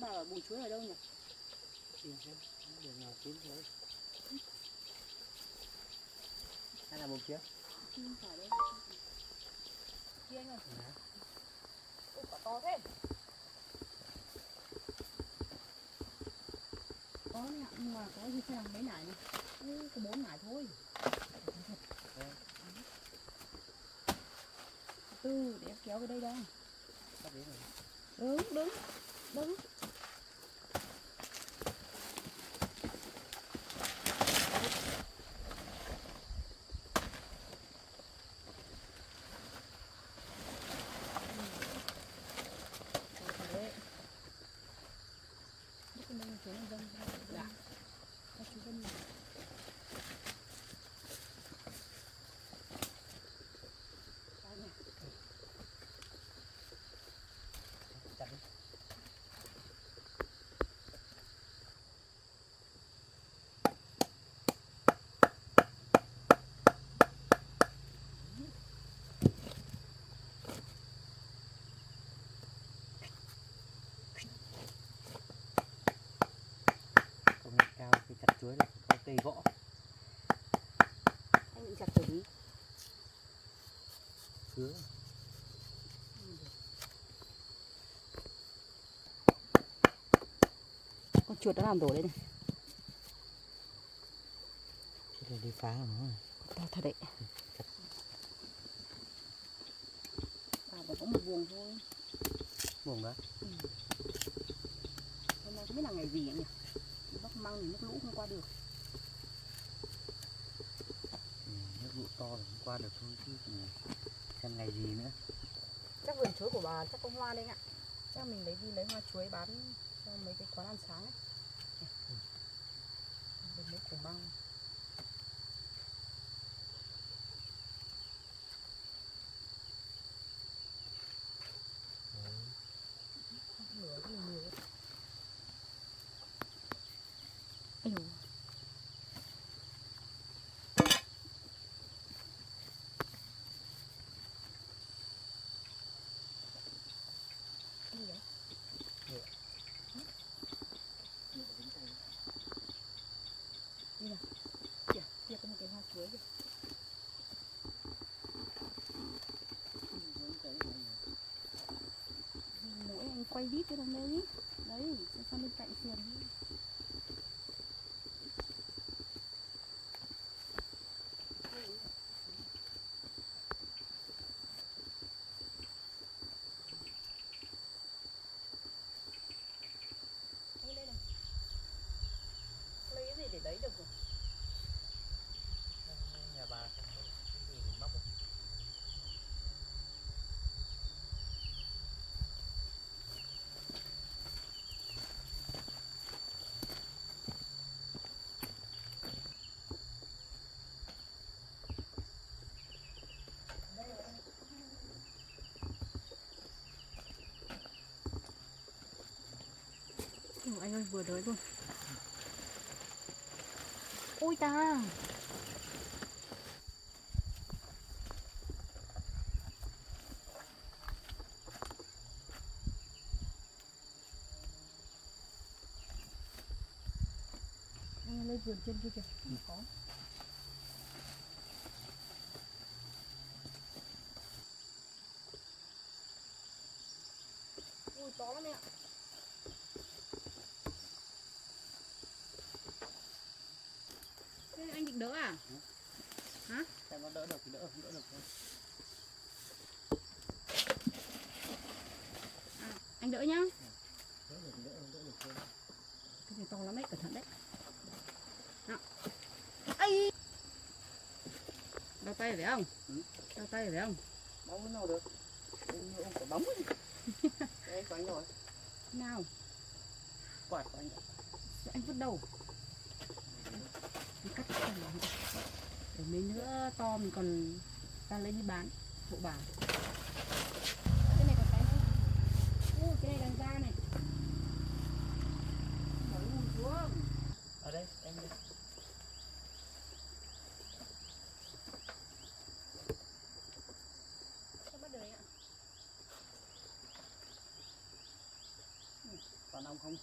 bảo bùn chuối ở đâu nhỉ? Tìm xem, đường nào kiếm thế. Hay là bông kia? Không phải đâu. Kia anh ơi. Dạ. Ôi, quả to thế. Có nè, nhưng mà có gì xem mấy nải này. Có 4 nải thôi. Từ để em kéo về đây đâu. Sắp đến rồi. Đứng. Dạ. Các chú Vân này. Chặt đi. Công nghệ cao khi chặt chuối là có cây gõ. Anh định chặt kiểu gì? Cứa. Con chuột đã làm đổ đây này. Thế là đi phá của nó rồi. To thật đấy. À, phải có một buồng thôi. Buồng đó. Hôm nay không biết là ngày gì anh nhỉ? Bắc măng thì nước lũ không qua được. Nước lũ to thì không qua được thôi chứ xem ngày gì nữa. Chắc vườn chuối của bà chắc có hoa đấy anh ạ. Chắc mình lấy đi lấy hoa chuối bán cho mấy cái quán ăn sáng ấy. Được mấy củ măng. Lửa rất là nhiều ấy. Ây dồi. Cái gì đấy? Đi nào. Kia có một cái hoa chuối kìa. Mỗi anh quay vít cái đằng đấy. Đấy, sang bên cạnh sườn đi. Anh đây này. Lấy cái gì để đấy được rồi? Nhà bà xem cái gì mình móc không? Anh ơi, vừa tới luôn. Ôi ta. Anh lên vườn trên kia kìa. Có. Ui, to lắm ạ. Thế anh định đỡ à? Hả? Xem nó đỡ được thì đỡ, không đỡ được thôi. À, anh đỡ nhá. Đỡ được thì đỡ, không đỡ được thôi. Cái này to lắm đấy, cẩn thận đấy. Nào. Ây! Đau tay phải không? Đau tay phải không? Đau cái nào được. Ông có bóng ấy. Đây của anh rồi. Nào. Quạt của anh rồi. Anh vứt đâu? Anh cắt cái này. Để mấy nữa to mình còn ta lấy đi bán hộ bà. Cái này còn cái nữa. Ui, cái này đang ra này. Bỏ luôn xuống. Ở đây, em đây. Sao bắt được đấy ạ? Còn ông không?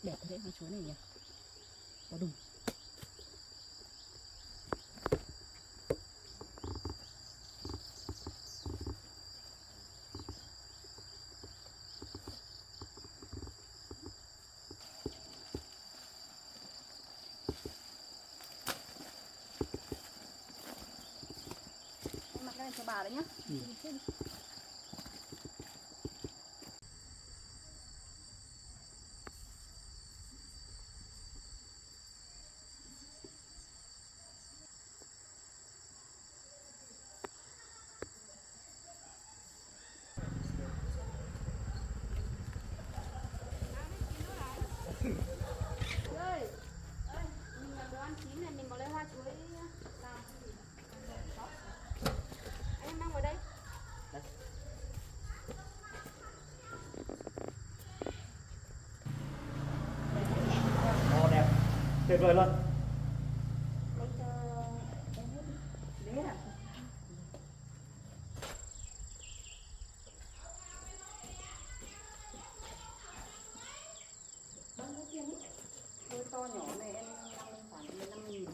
Đẹp thế con chuối này nhỉ, có đủ. Em mặc cái này cho bà đấy nhá. Ơi, mình làm đồ ăn chín này, mình có lấy hoa chuối làm gì? Có. Anh em mang vào đây. Đây. Ồ, đẹp, tuyệt vời luôn. Lấy cho em hết đi. Lấy hết à? Bao nhiêu tiền ý? Đôi to nhỏ này em đang lên khoảng 15.000.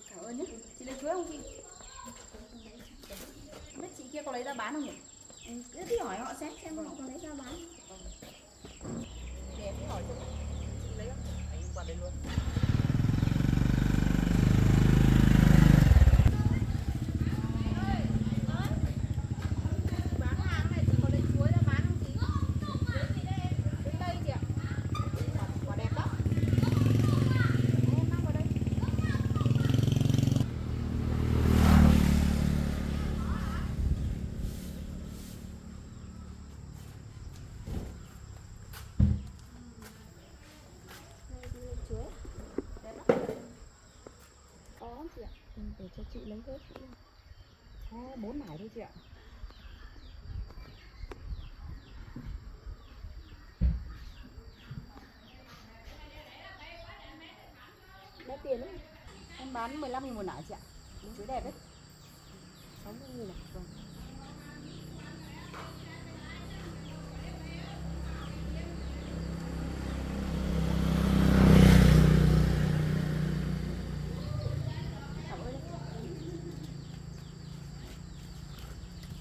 Cảm ơn nhé. Chị lấy chuối không chị? Biết chị kia có lấy ra bán không nhỉ? Cứ đi hỏi họ xem họ có lấy ra bán. Để em đi hỏi cho chị lấy không? Anh qua đây luôn. Bán hàng này chị có lấy chuối ra bán không chị? Chuối gì đây em? Chuối đây chị ạ. Quả đẹp đó. Em mang vào đây. Đây chuối. Đẹp lắm. Có không chị ạ? Để cho chị lấy hết. Có 4 nải thôi chị ạ. Đắt tiền đấy. Em bán 15.000 một nải chị ạ. Chuối đẹp đấy. 60.000 này. Vâng. Cảm ơn đấy.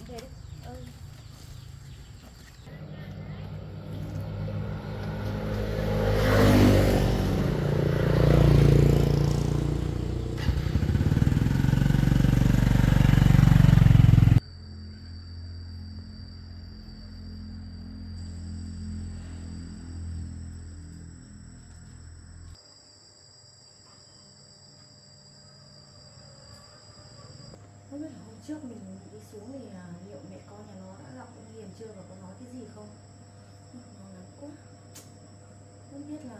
Thế đấy. Không biết là hôm trước mình đi xuống thì liệu mẹ con nhà nó đã gặp ông Hiền chưa và có nói cái gì không? Nó lắm quá. Không biết là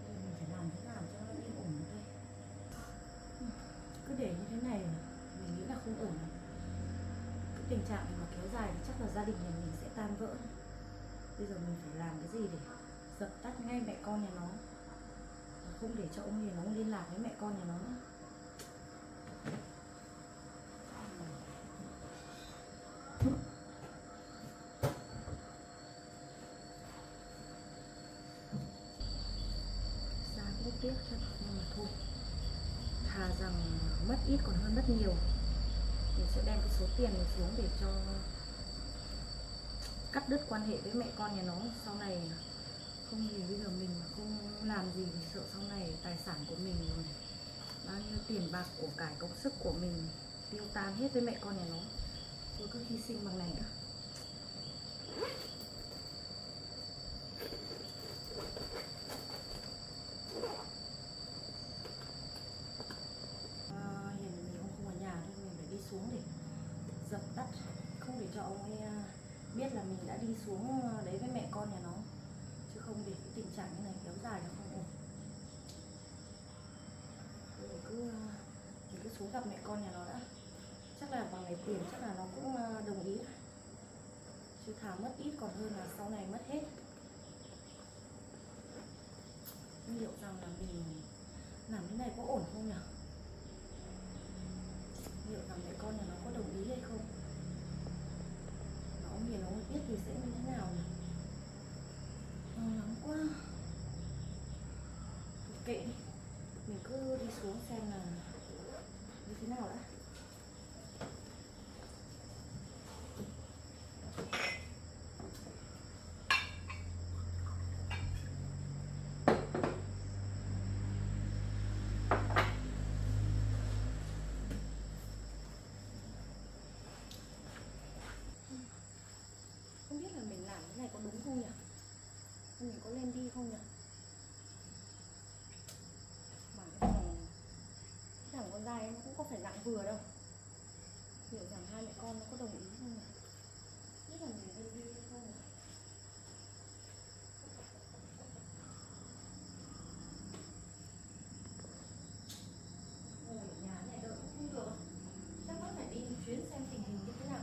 mình phải làm thế nào cho nó yên ổn đây. Cứ để như thế này mình nghĩ là không ổn. Cái tình trạng này mà kéo dài thì chắc là gia đình nhà mình sẽ tan vỡ. Bây giờ mình phải làm cái gì để dập tắt ngay mẹ con nhà nó, không để cho ông Hiền ông liên lạc với mẹ con nhà nó nữa. Ra cũng tiếc thật, nhưng mà thôi, thà rằng mất ít còn hơn mất nhiều. Mình sẽ đem cái số tiền này xuống để cho cắt đứt quan hệ với mẹ con nhà nó. Sau này không thì bây giờ mình mà không làm gì thì sợ sau này tài sản của mình, bao nhiêu tiền bạc của cải công sức của mình tiêu tan hết với mẹ con nhà nó. Tôi cứ hy sinh bằng này nữa. Hiện mình ông không ở nhà thôi, mình phải đi xuống để dập tắt, không để cho ông ấy biết là mình đã đi xuống đấy với mẹ con nhà nó, chứ không để cái tình trạng như này kéo dài nó không ổn. Mình cứ xuống gặp mẹ con nhà nó đã. Chắc là bằng này tiền chắc là nó cũng đồng ý. Chứ thà mất ít còn hơn là sau này mất hết. Liệu rằng là mình làm thế này có ổn không nhỉ? Liệu rằng mẹ con nhà nó có đồng ý hay không? Mà ông Hiền ông ấy biết thì sẽ như thế nào nhỉ? Lo lắng quá. Kệ đi, mình cứ đi xuống xem là như thế nào đã. Không biết là mình làm cái này có đúng không nhỉ? Mình có lên đi không nhỉ? Mà cái thằng con trai nó cũng có phải nặng vừa đâu. Liệu rằng hai mẹ con nó có đồng ý không nhỉ? Biết là mình lên đi hay không nhỉ? Ngồi ở nhà này đợi cũng không được. Chắc vẫn phải đi một chuyến xem tình hình như thế nào.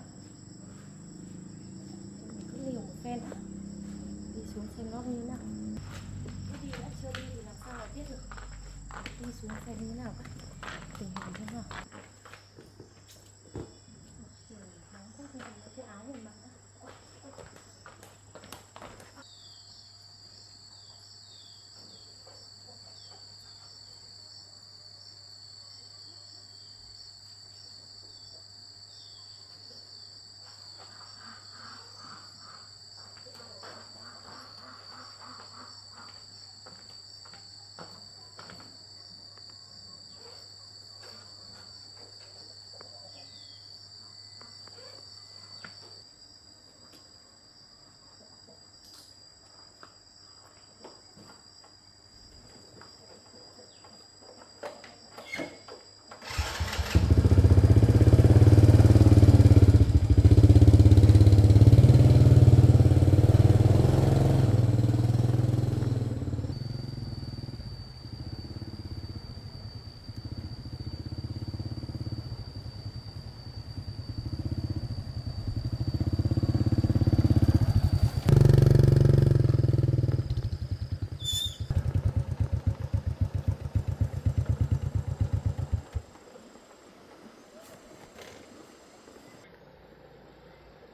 Mình cứ liều một phen đã. Đi xuống xem nó như thế nào. Cứ đi đã, chưa đi thì làm sao mà biết được. Đi xuống xem như thế nào cả. Tình hình như thế nào. Nóng quá thì lấy cái áo mình mặc đã.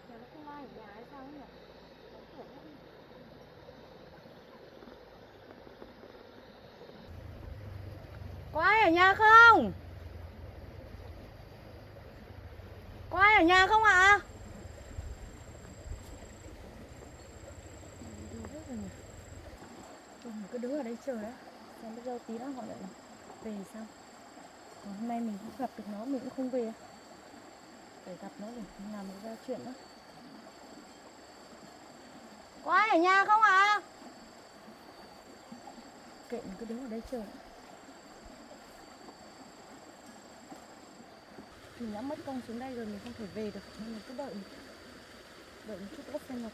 Nhà nó không ai ở nhà hay sao nhỉ? Đóng cửa hết đi. Có ai ở nhà không? Có ai ở nhà không ạ? Đi hết rồi nhỉ? Thôi mình cứ đứng ở đây chờ đã. Xem bây giờ tí nữa họ lại về sao? Còn hôm nay mình cũng gặp được nó, mình cũng không về. Phải gặp nó để làm một ra chuyện đó. Có ai ở nhà không ạ? Kệ, mình cứ đứng ở đây chờ. Mình đã mất công xuống đây rồi, mình không thể về được nên mình cứ đợi một chút nữa xem là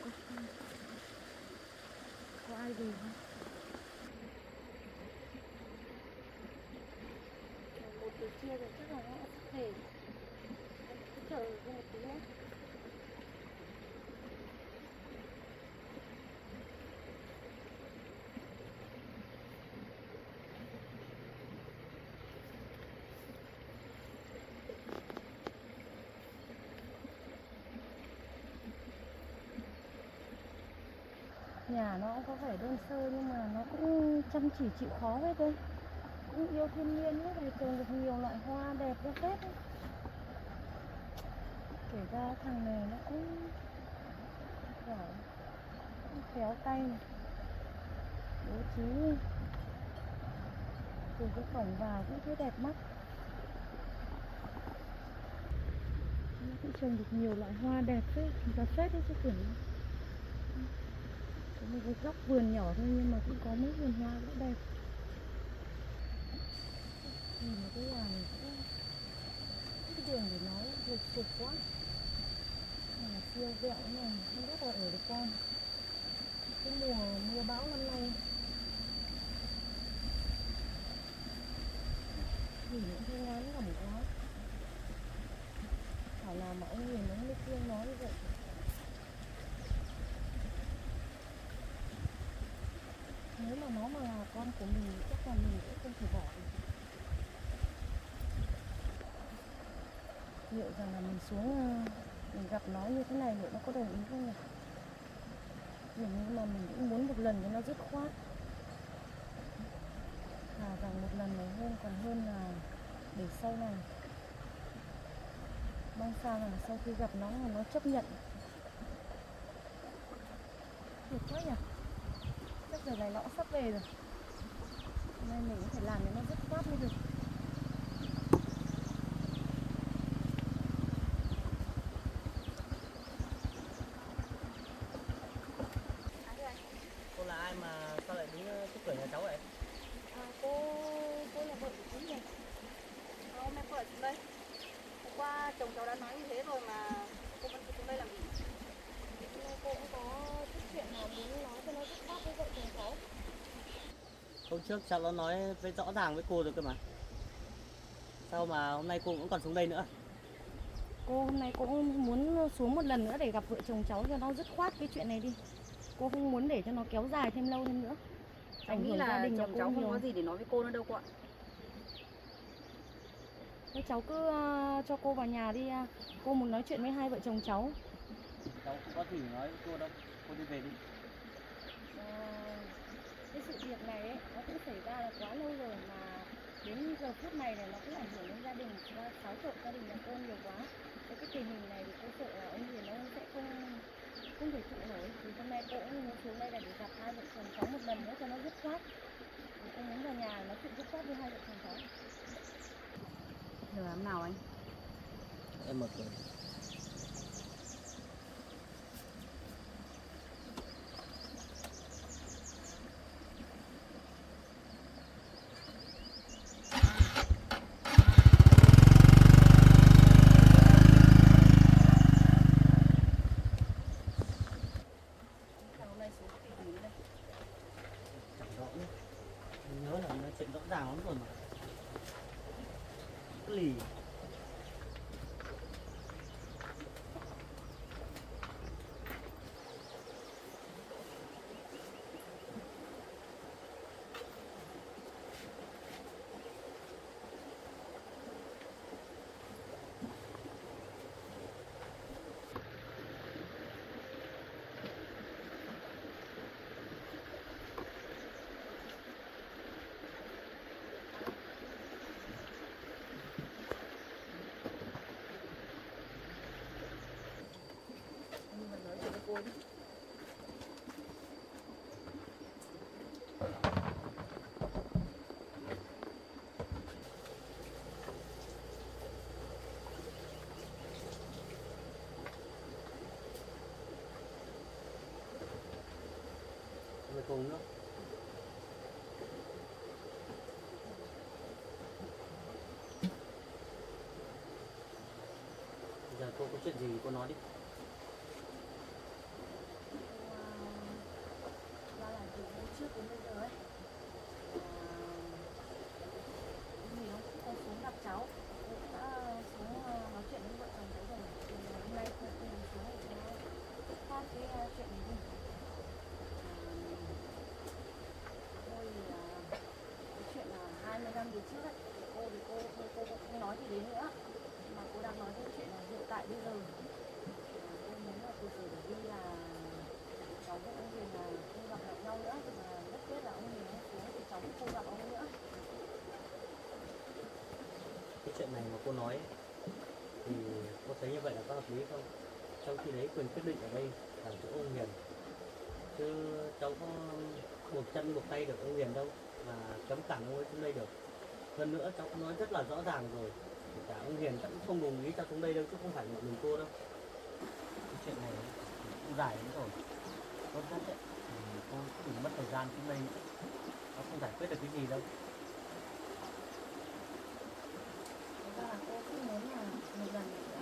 có ai về không. 1 giờ trưa rồi chắc là nó sẽ về. Cứ chờ thêm một tí nữa. Nhà nó cũng có vẻ đơn sơ nhưng mà nó cũng chăm chỉ chịu khó hết đấy. Cũng yêu thiên nhiên hết này, trồng được nhiều loại hoa đẹp ra phết đấy. Kể ra thằng này nó cũng giỏi, cũng khéo tay này. Bố trí từ cái cổng vào cũng thấy đẹp mắt. Nó cũng trồng được nhiều loại hoa đẹp phết, ra phết đấy chứ tưởng. Có một cái góc vườn nhỏ thôi nhưng mà cũng có mấy vườn hoa cũng đẹp. Nhìn vào cái nhà này cũng cái đường để nói lịch sụp quá. Này là siêu vẹo này, không biết là ở được con. Cái mùa mưa bão năm nay thì cũng thấy ngán ngẩm quá. thảo nào mà ông Huyền ông mới thương nó như vậy. Nếu mà nó mà là con của mình chắc là mình cũng không thể bỏ được. Liệu rằng là mình xuống mình gặp nó như thế này liệu nó có đồng ý không nhỉ? Nhưng mà mình cũng muốn một lần cho nó dứt khoát. Rằng một lần này hơn còn hơn là để sau này. Mong sao là sau khi gặp nó chấp nhận. Được quá nhỉ? Chắc giờ này nó cũng sắp về rồi. Nên mình cũng phải làm cho nó dứt khoát mới được. Cô là ai mà sao lại đứng trước cửa nhà cháu vậy? Cô là vợ của chú này. Hôm nay vợ xuống đây. Hôm qua chồng cháu đã nói như thế rồi mà cô vẫn xuống đây làm gì? Cô cũng có chút chuyện mà muốn nói cho nó dứt khoát với vợ chồng cháu. Hôm trước cháu nó nói với rõ ràng với cô rồi cơ mà. Sao mà hôm nay cô cũng còn xuống đây nữa? Cô hôm nay cũng muốn xuống một lần nữa để gặp vợ chồng cháu cho nó dứt khoát cái chuyện này đi. Cô không muốn để cho nó kéo dài thêm lâu hơn nữa. Cháu nghĩ là chồng cháu không có gì để nói với cô nữa đâu cô ạ. Thế cháu cứ cho cô vào nhà đi. Cô muốn nói chuyện với hai vợ chồng cháu. Cháu không có gì nói với cô đâu. Cô đi về đi. Cái sự việc này ấy, nó cũng xảy ra là quá lâu rồi mà đến giờ phút này là nó cũng ảnh hưởng đến gia đình, xáo trộn gia đình nhà cô nhiều quá. Cái tình hình này thì cô sợ là ông Hiền ông sẽ không thể trụ nổi. Thì hôm nay cô cũng muốn xuống đây là để gặp hai vợ chồng cháu một lần nữa cho nó dứt khoát. Thì cô muốn vào nhà nói chuyện dứt khoát với hai vợ chồng cháu. Giờ làm nào anh? Em mở cửa. Hôm nay xuống cái gì đây? Chẳng rõ nữa. Mình nhớ là nói chuyện rõ ràng lắm rồi mà. Cái lì. Nhưng mà nói chuyện với cô đi. Về cùng nữa. Bây giờ cô có chuyện gì cô nói đi. Ra là từ hôm trước đến bây giờ ấy mình nó cũng có xuống gặp cháu. Cô cũng đã xuống nói chuyện với vợ chồng cháu rồi. Thì hôm nay cô cũng xuống để nó phát cái chuyện này đi. Thôi thì cái chuyện là 20 năm về trước ấy, cô thì cô không nói gì đến nữa. Mà cô đang nói cái chuyện là hiện tại bây giờ. Cô muốn là từ từ để đi là cháu với ông Huyền là không gặp lại nhau nữa. Mà rất biết là ông Huyền nó xuống thì cháu cũng không gặp ông nữa. Cái chuyện này mà cô nói ấy, thì cô thấy như vậy là có hợp lý không? Trong khi đấy quyền quyết định ở đây là chỗ ông Hiền, chứ cháu có buộc chân buộc tay được ông Hiền đâu mà cấm cản ông ấy xuống đây được. Hơn nữa cháu cũng nói rất là rõ ràng rồi, kể cả ông Hiền cũng không đồng ý cháu xuống đây đâu, chứ không phải một mình cô đâu. Cái chuyện này cũng dài lắm rồi, tốt nhất ấy, thì cô đừng mất thời gian xuống đây nữa, nó không giải quyết được cái gì đâu. Thế ra là cô cũng muốn là một lần nữa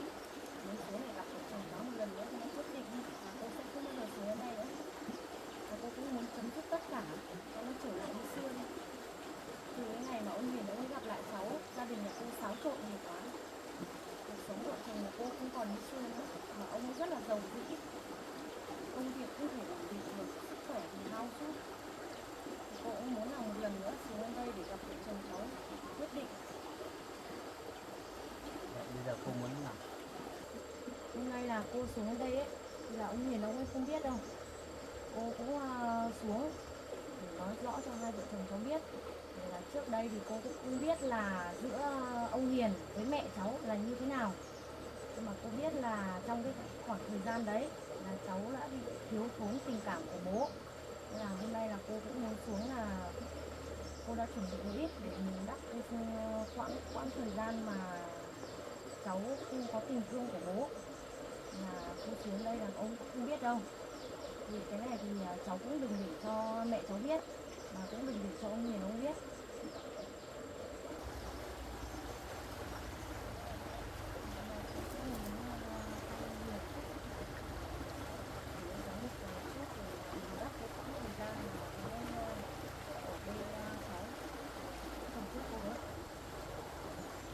muốn xuống để gặp vợ chồng cháu một lần nữa cho nó quyết định đi. Và cô sẽ không bao giờ xuống ở đây nữa. Và cô cũng muốn chấm dứt tất cả cho nó trở lại như xưa đi. Từ cái ngày mà ông Huyền ông ấy gặp lại cháu, gia đình nhà cô xáo trộn nhiều quá. Cuộc sống vợ chồng nhà cô không còn còn như xưa nữa, mà ông rất là giàu dĩ, công việc không thể ổn định được, sức khỏe thì hao sút. Cô cũng muốn là một lần nữa xuống lên đây để gặp vợ chồng cháu quyết định. Vậy bây giờ cô muốn làm Hôm nay là cô xuống đến đây ấy, thì là ông Hiền ông ấy không biết đâu. Cô cũng xuống để nói rõ cho hai vợ chồng cháu biết. Để là trước đây thì cô cũng không biết là giữa ông Hiền với mẹ cháu là như thế nào. Nhưng mà cô biết là trong cái khoảng thời gian đấy là cháu đã bị thiếu thốn tình cảm của bố. Nên là hôm nay là cô cũng muốn xuống là cô đã chuẩn bị một ít để mình đắp cái quãng thời gian mà cháu không có tình thương của bố. Là cô xuống đây là ông cũng không biết đâu. Vì cái này thì cháu cũng đừng để cho mẹ cháu biết, mà cũng đừng để cho ông Hiền ông biết.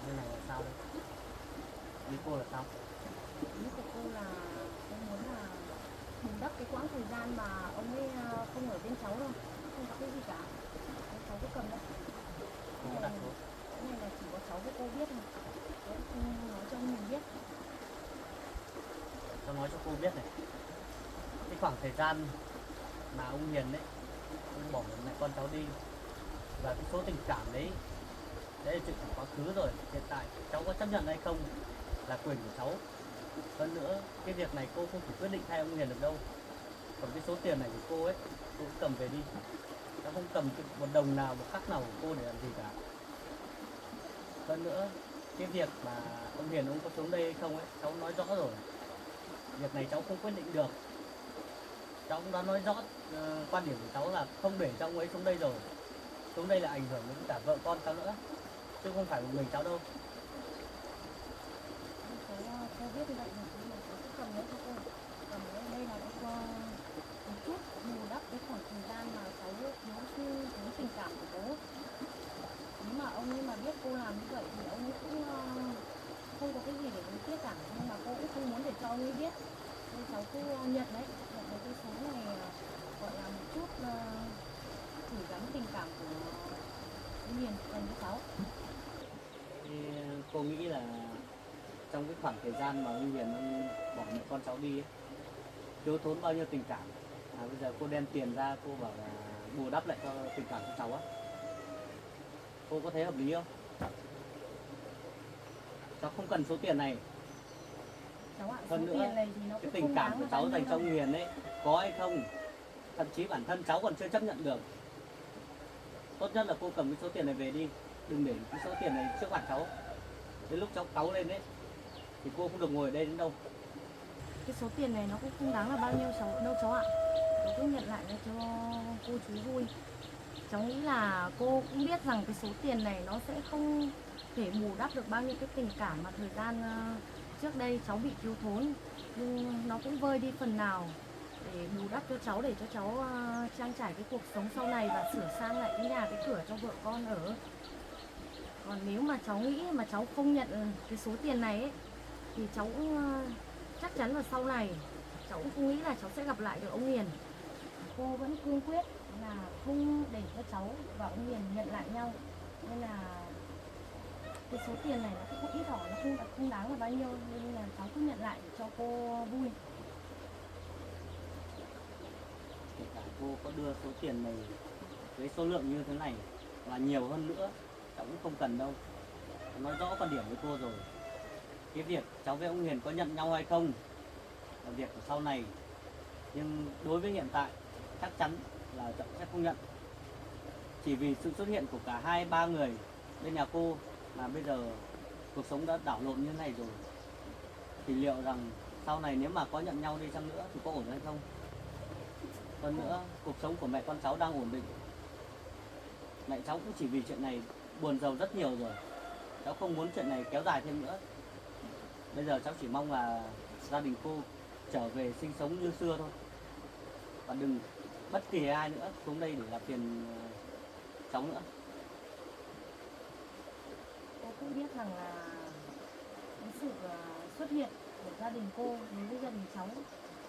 như này là sao đây? Ý cô là sao? Ý của cô là cô muốn là bù đắp cái quãng thời gian mà ông ấy không ở bên cháu đâu, không có cái gì cả. Nên cháu cứ cầm đấy. Cô Cái đặt này, xuống. cái này là chỉ có cháu với cô biết thôi. Cháu không nói cho ông Hiền biết. Cho nói cho cô biết này, cái khoảng thời gian mà ông Hiền đấy, ông bỏ mẹ con cháu đi, và cái số tình cảm đấy là chuyện của quá khứ rồi. Hiện tại cháu có chấp nhận hay không là quyền của cháu. Hơn nữa cái việc này cô không thể quyết định thay ông Hiền được đâu. Còn cái số tiền này của cô ấy, cô cũng cầm về đi. Cháu không cầm một đồng nào, một khắc nào của cô để làm gì cả. Hơn nữa cái việc mà ông Hiền ông có xuống đây hay không ấy, cháu nói rõ rồi. Việc này cháu không quyết định được. Cháu cũng đã nói rõ quan điểm của cháu là không để cho ông ấy xuống đây rồi. Xuống đây là ảnh hưởng đến cả vợ con cháu nữa, chứ không phải một mình cháu đâu. Cô biết như vậy rồi, nhưng mà cháu cứ cầm lấy cho cô. Cầm lấy đây là cô một chút bù đắp cái khoảng thời gian mà cháu thiếu tình cảm của bố. Nếu mà ông ấy mà biết cô làm như vậy thì ông ấy cũng không có cái gì để tiếc cả, nhưng mà cô cũng không muốn để cho ông ấy biết. Nên cháu cứ nhận lấy cái số này, gọi là một chút gửi gắm tình cảm của ông Hiền dành cho cháu. Thì cô nghĩ là trong cái khoảng thời gian mà ông Hiền ông bỏ mẹ con cháu đi ấy, thiếu thốn bao nhiêu tình cảm, bây giờ cô đem tiền ra cô bảo là bù đắp lại cho tình cảm của cháu á, cô có thấy hợp lý không? Cháu không cần số tiền này. Cháu ạ, số Hơn nữa tiền này thì nó cái cũng tình không cảm đáng của là cháu bao dành nhiêu cho đâu. ông Hiền ấy có hay không, thậm chí bản thân cháu còn chưa chấp nhận được. Tốt nhất là cô cầm cái số tiền này về đi, đừng để cái số tiền này trước mặt cháu. Đến lúc cháu cáu lên đấy thì cô không được ngồi ở đây đến đâu. Cái số tiền này nó cũng không đáng là bao nhiêu cháu ạ. Cháu cứ nhận lại cho cô chú vui. Cháu nghĩ là cô cũng biết rằng cái số tiền này nó sẽ không thể bù đắp được bao nhiêu cái tình cảm mà thời gian trước đây cháu bị thiếu thốn. Nhưng nó cũng vơi đi phần nào để bù đắp cho cháu, để cho cháu trang trải cái cuộc sống sau này và sửa sang lại cái nhà, cái cửa cho vợ con ở. Còn nếu mà cháu nghĩ mà cháu không nhận cái số tiền này ấy, thì cháu cũng chắc chắn là sau này cháu cũng không nghĩ là cháu sẽ gặp lại được ông Hiền. Cô vẫn cương quyết là không để cho cháu và ông Hiền nhận lại nhau. Nên là cái số tiền này nó cũng ít ỏi, nó không đáng là bao nhiêu, nên là cháu cứ nhận lại để cho cô vui. Kể cả cô có đưa số tiền này với số lượng như thế này và nhiều hơn nữa, cháu cũng không cần đâu. Cháu nói rõ quan điểm với cô rồi. Cái việc cháu với ông Hiền có nhận nhau hay không là việc của sau này. Nhưng đối với hiện tại chắc chắn là cháu sẽ không nhận. Chỉ vì sự xuất hiện của cả 2-3 người bên nhà cô mà bây giờ cuộc sống đã đảo lộn như thế này rồi. Thì liệu rằng sau này nếu mà có nhận nhau đi chăng nữa thì có ổn hay không? Hơn nữa cuộc sống của mẹ con cháu đang ổn định. Mẹ cháu cũng chỉ vì chuyện này buồn rầu rất nhiều rồi. Cháu không muốn chuyện này kéo dài thêm nữa. Bây giờ cháu chỉ mong là gia đình cô trở về sinh sống như xưa thôi. Và đừng bất kỳ ai nữa xuống đây để làm phiền cháu nữa. Cô cũng biết rằng là cái sự xuất hiện của gia đình cô đối với gia đình cháu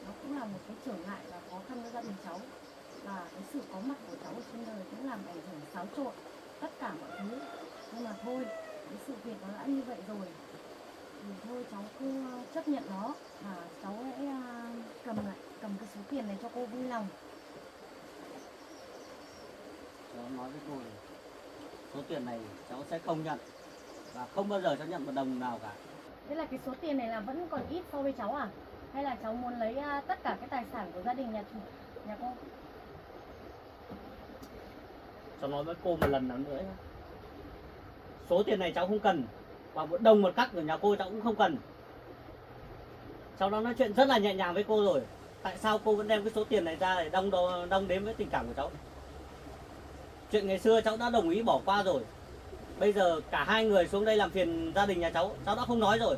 nó cũng là một cái trở ngại và khó khăn với gia đình cháu, và cái sự có mặt của cháu ở trên đời cũng làm ảnh hưởng xáo trộn tất cả mọi thứ. Nhưng mà thôi, cái sự việc nó đã như vậy rồi thì thôi cháu cứ chấp nhận nó, và cháu hãy cầm cái số tiền này cho cô vui lòng. Cháu nói với cô là số tiền này cháu sẽ không nhận và không bao giờ cháu nhận một đồng nào cả. Thế là cái số tiền này là vẫn còn ít so với cháu à? Hay là cháu muốn lấy tất cả cái tài sản của gia đình nhà cô? Cháu nói với cô một lần nào nữa nhé. Số tiền này cháu không cần, và một đồng một cắc của nhà cô cháu cũng không cần. Cháu đã nói chuyện rất là nhẹ nhàng với cô rồi. Tại sao cô vẫn đem cái số tiền này ra để đong đếm với tình cảm của cháu? Chuyện ngày xưa cháu đã đồng ý bỏ qua rồi. Bây giờ cả hai người xuống đây làm phiền gia đình nhà cháu đã không nói rồi.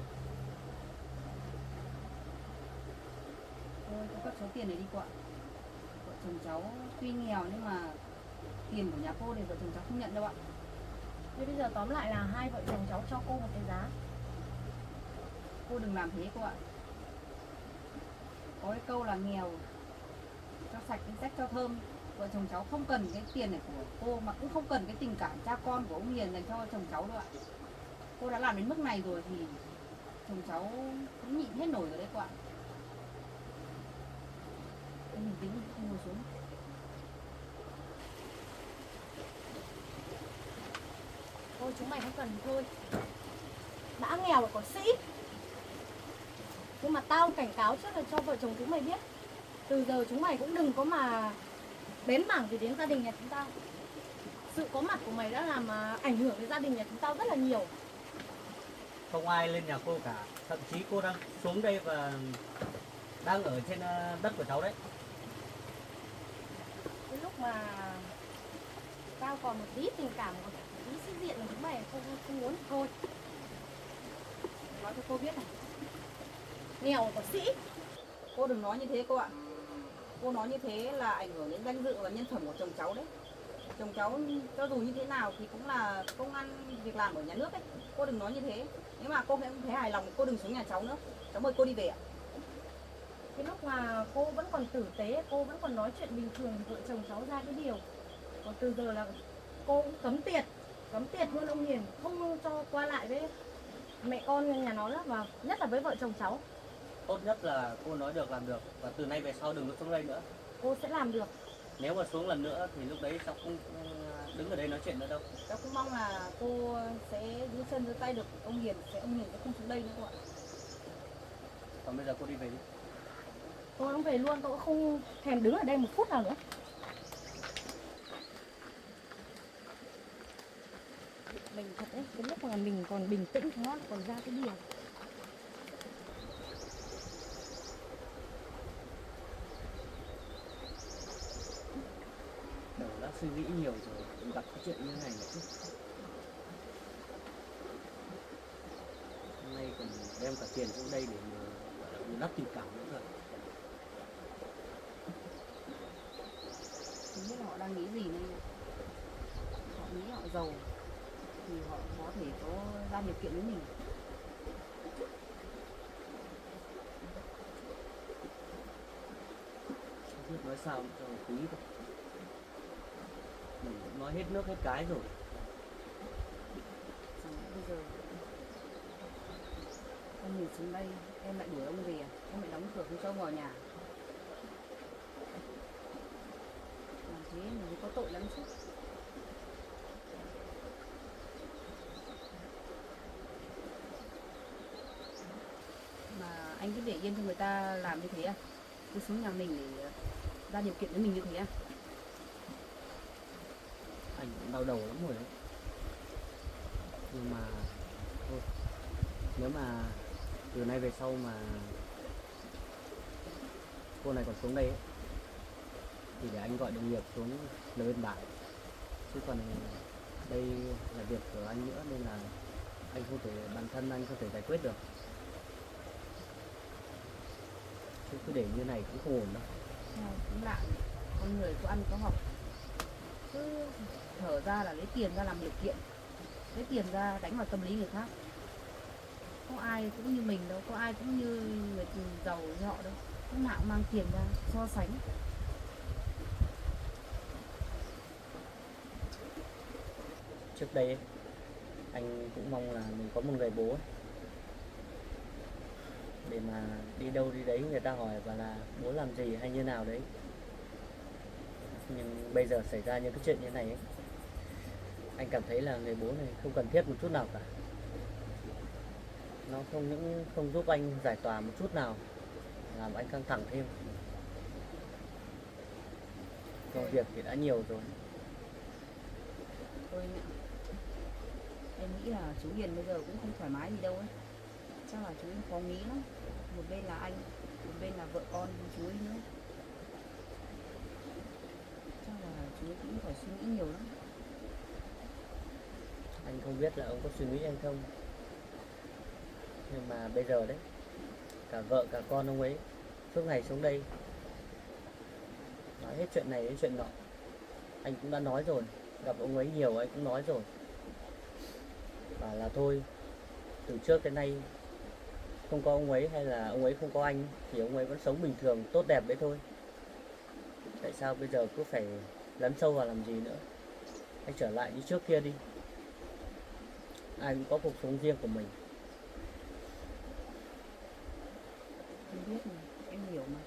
Thôi, cất số tiền này đi cô ạ. Vợ chồng cháu tuy nghèo nhưng mà tiền của nhà cô thì vợ chồng cháu không nhận đâu ạ. Thế bây giờ tóm lại là hai vợ chồng cháu cho cô một cái giá. Cô đừng làm thế cô ạ. Có cái câu là nghèo cho sạch tính sách cho thơm. Vợ chồng cháu không cần cái tiền này của cô, mà cũng không cần cái tình cảm cha con của ông Hiền dành cho chồng cháu đâu ạ. Cô đã làm đến mức này rồi thì chồng cháu cũng nhịn hết nổi rồi đấy cô ạ. Em bình tĩnh, em ngồi xuống. Thôi chúng mày không cần thì thôi. Đã nghèo rồi còn sĩ. Nhưng mà tao cảnh cáo trước là cho vợ chồng chúng mày biết, từ giờ chúng mày cũng đừng có mà bén mảng gì đến gia đình nhà chúng tao. Sự có mặt của mày đã làm ảnh hưởng đến gia đình nhà chúng tao rất là nhiều. Không ai lên nhà cô cả. Thậm chí cô đang xuống đây và đang ở trên đất của cháu đấy. Cái lúc mà tao còn một tí tình cảm, một tí sĩ diện là chúng mày không muốn thì thôi. Nói cho cô biết này, nghèo còn sĩ. Cô đừng nói như thế cô ạ. Cô nói như thế là ảnh hưởng đến danh dự và nhân phẩm của chồng cháu đấy. Chồng cháu cho dù như thế nào thì cũng là công ăn việc làm ở nhà nước ấy. Cô đừng nói như thế. Nếu mà cô không thấy hài lòng cô đừng xuống nhà cháu nữa. Cháu mời cô đi về ạ. Cái lúc mà cô vẫn còn tử tế, cô vẫn còn nói chuyện bình thường thì vợ chồng cháu ra cái điều. Còn từ giờ là cô cũng cấm tiệt luôn ông Hiền, không cho qua lại với mẹ con nhà nó nữa, và nhất là với vợ chồng cháu. Tốt nhất là cô nói được làm được. Và từ nay về sau đừng có xuống đây nữa. Cô sẽ làm được. Nếu mà xuống lần nữa thì lúc đấy cháu không đứng ở đây nói chuyện nữa đâu. Cháu cũng mong là cô sẽ giữ chân giữ tay được ông Hiền, ông Hiền sẽ không xuống đây nữa cô ạ. Còn bây giờ cô đi về đi. Tôi cũng về luôn, tôi cũng không thèm đứng ở đây một phút nào nữa. Mình thật đấy, cái lúc mà mình còn bình tĩnh thì nó còn ra cái điều. Đầu đã suy nghĩ nhiều rồi, cũng gặp cái chuyện như thế này nữa chứ. Hôm nay còn đem cả tiền xuống đây để bù đắp tình cảm nữa rồi. Không biết là họ đang nghĩ gì đây. Họ nghĩ họ giàu thì họ có thể có ra điều kiện với mình. Không biết nói sao cho quý thôi. Mình cũng nói hết nước hết cái rồi. Bây giờ ông nhìn xuống đây, em lại đuổi ông về, em lại đóng cửa không cho ông vào nhà. Làm thế mình có tội lắm chứ. Mà anh cứ để yên cho người ta làm như thế à? Cứ xuống nhà mình để ra điều kiện với mình như thế à? Anh cũng đau đầu lắm rồi đấy. Nhưng mà thôi, nếu mà từ nay về sau mà cô này còn xuống đây ấy, thì để anh gọi đồng nghiệp xuống lập biên bản. Chứ còn đây là việc của anh nữa nên là anh không thể, bản thân anh không thể giải quyết được. Chứ cứ để như này cũng không ổn đâu. Cũng lạ, con người có ăn có học, cứ thở ra là lấy tiền ra làm điều kiện, lấy tiền ra đánh vào tâm lý người khác. Có ai cũng như mình đâu, có ai cũng như người giàu như họ đâu, lúc nào cũng mang tiền ra so sánh. Trước đây ấy, anh cũng mong là mình có một người bố ấy, để mà đi đâu đi đấy người ta hỏi và là bố làm gì hay như nào đấy. Nhưng bây giờ xảy ra những cái chuyện như này ấy, anh cảm thấy là người bố này không cần thiết một chút nào cả. Nó không những không giúp anh giải tỏa một chút nào, làm anh căng thẳng thêm. Công việc thì đã nhiều rồi. Thôi em nghĩ là chú Hiền bây giờ cũng không thoải mái gì đâu ấy. Chắc là chú ấy khó nghĩ lắm. Một bên là anh, một bên là vợ con chú ấy nữa. Chắc là chú ấy cũng phải suy nghĩ nhiều lắm. Anh không biết là ông có suy nghĩ hay không, nhưng mà bây giờ đấy, cả vợ cả con ông ấy suốt ngày xuống đây nói hết chuyện này đến chuyện nọ. Anh cũng đã nói rồi, gặp ông ấy nhiều anh cũng nói rồi, bảo là thôi, từ trước tới nay không có ông ấy hay là ông ấy không có anh thì ông ấy vẫn sống bình thường tốt đẹp đấy thôi. Tại sao bây giờ cứ phải lấn sâu vào làm gì nữa? Hãy trở lại như trước kia đi. Ai cũng có cuộc sống riêng của mình. Em biết mà, em hiểu mà.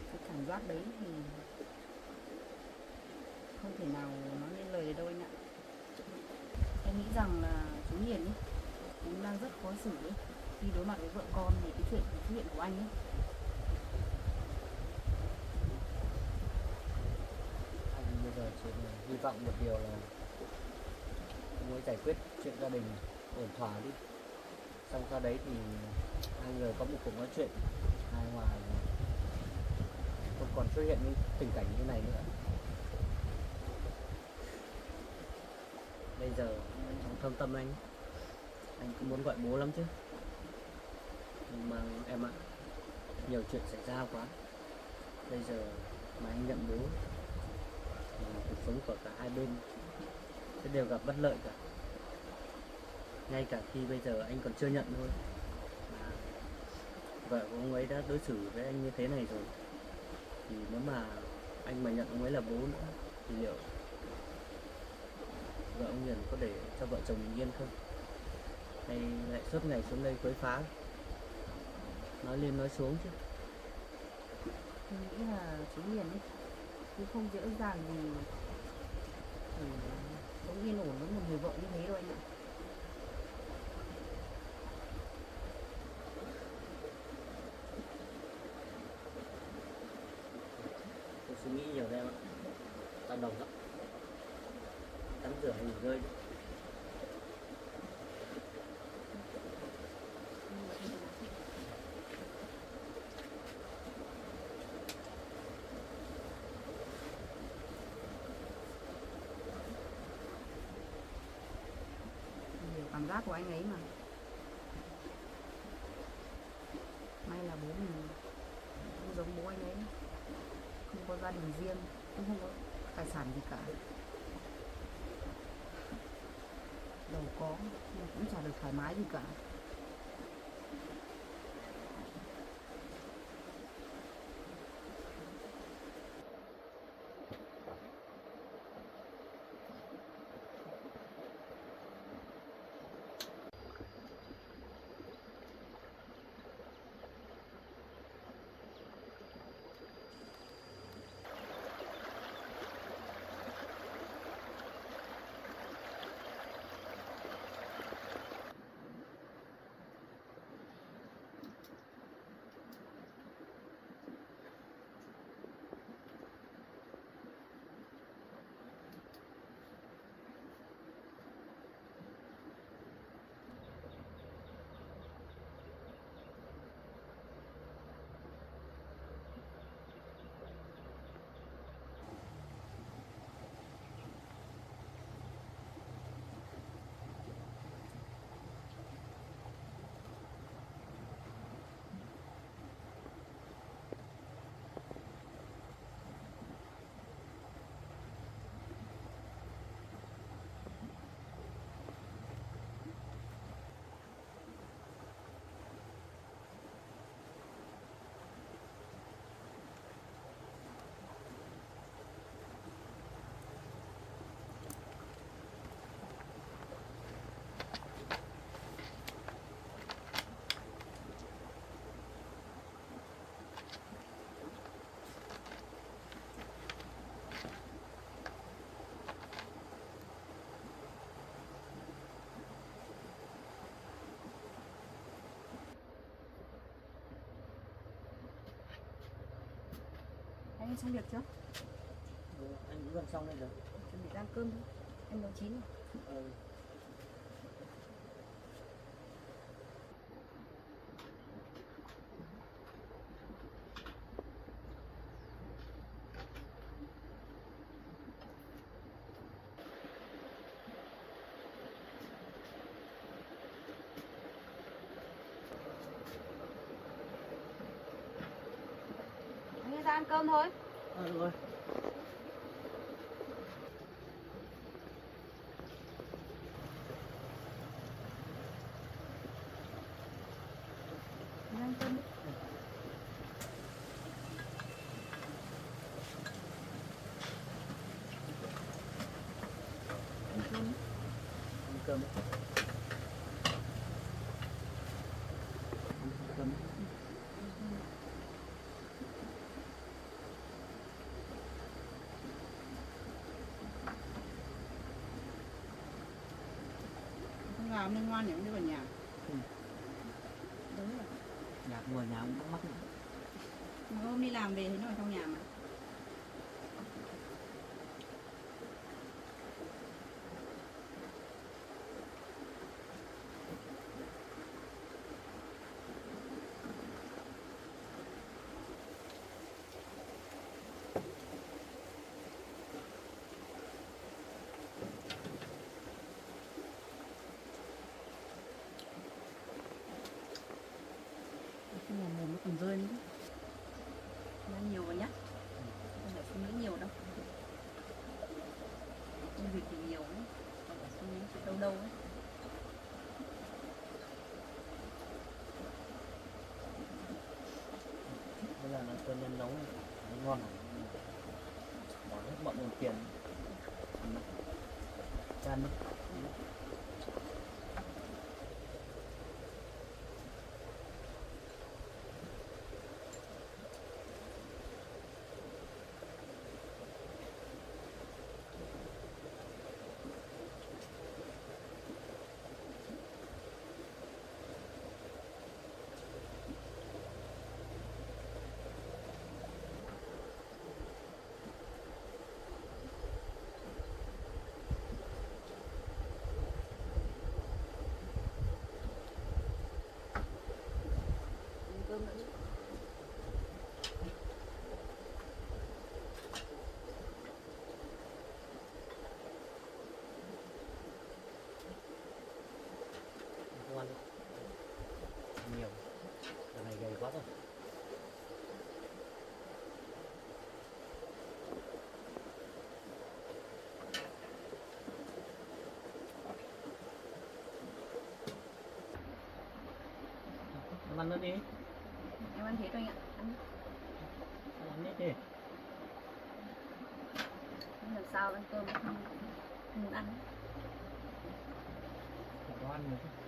Cái cảm giác đấy thì không thể nào nói nên lời được đâu anh ạ. Em nghĩ rằng là chú Hiền ấy cũng đang rất khó xử ấy, khi đối mặt với vợ con về cái chuyện của anh ấy. Anh bây giờ chỉ hy vọng một điều là ông ấy giải quyết chuyện gia đình ổn thỏa đi. Xong sau đấy thì hai người có một cuộc nói chuyện hài hòa, không còn xuất hiện những tình cảnh như này nữa. Bây giờ trong thâm tâm anh cũng muốn gọi bố lắm chứ, nhưng mà em ạ, nhiều chuyện xảy ra quá. Bây giờ mà anh nhận bố thì cuộc sống của cả hai bên sẽ đều gặp bất lợi cả. Ngay cả khi bây giờ anh còn chưa nhận thôi mà vợ của ông ấy đã đối xử với anh như thế này rồi, thì nếu mà anh mà nhận ông ấy là bố nữa thì liệu vợ ông Hiền có để cho vợ chồng mình yên không, hay lại suốt ngày xuống đây quấy phá, nói lên nói xuống chứ. Em nghĩ là chú Hiền ấy cũng không dễ dàng gì để sống yên ổn với một người vợ như thế đâu anh ạ. Tôi suy nghĩ nhiều đây em ạ, tao đồng lắm. Tắm rửa nghỉ ngơi đi. Em hiểu cảm giác của anh ấy mà. May là bố mình không giống bố anh ấy, không có gia đình riêng, cũng không có tài sản gì cả, giàu có nhưng cũng chả được thoải mái gì cả. Anh xong việc chưa? Anh cũng gần xong đây rồi. Chuẩn bị ăn cơm thôi. Em nấu chín rồi. Ừ. Anh ra ăn cơm thôi. Được rồi. Anh ăn cơm đi. Ăn cơm đi. Ăn cơm đi. Ăn cơm đi. Con gà hôm nay ngoan nhỉ, hôm nay vào nhà. Ừ. Đúng rồi. Nhà ngồi nhà cũng mắc nữa. Hôm đi làm về thì nó ở trong nhà mà. Không là mồm nó còn rơi nữa. Nó nhiều rồi nhá. Không phải suy nghĩ nhiều đâu. Công việc thì nhiều ấy. Còn phải suy nghĩ chuyện đâu đâu ấy. Bây giờ là cơm nhân nấu nó ngon rồi. Bỏ hết mọi nguồn tiền. Chan đi. Ăn cơm nữa chứ. Không ăn đâu. Ăn nhiều. Giờ này gầy quá rồi. Ăn nữa đi. Em ăn thế thôi anh ạ. Ăn. Ăn hết đi. Lần sau ăn cơm không ăn. Có ăn nữa chứ.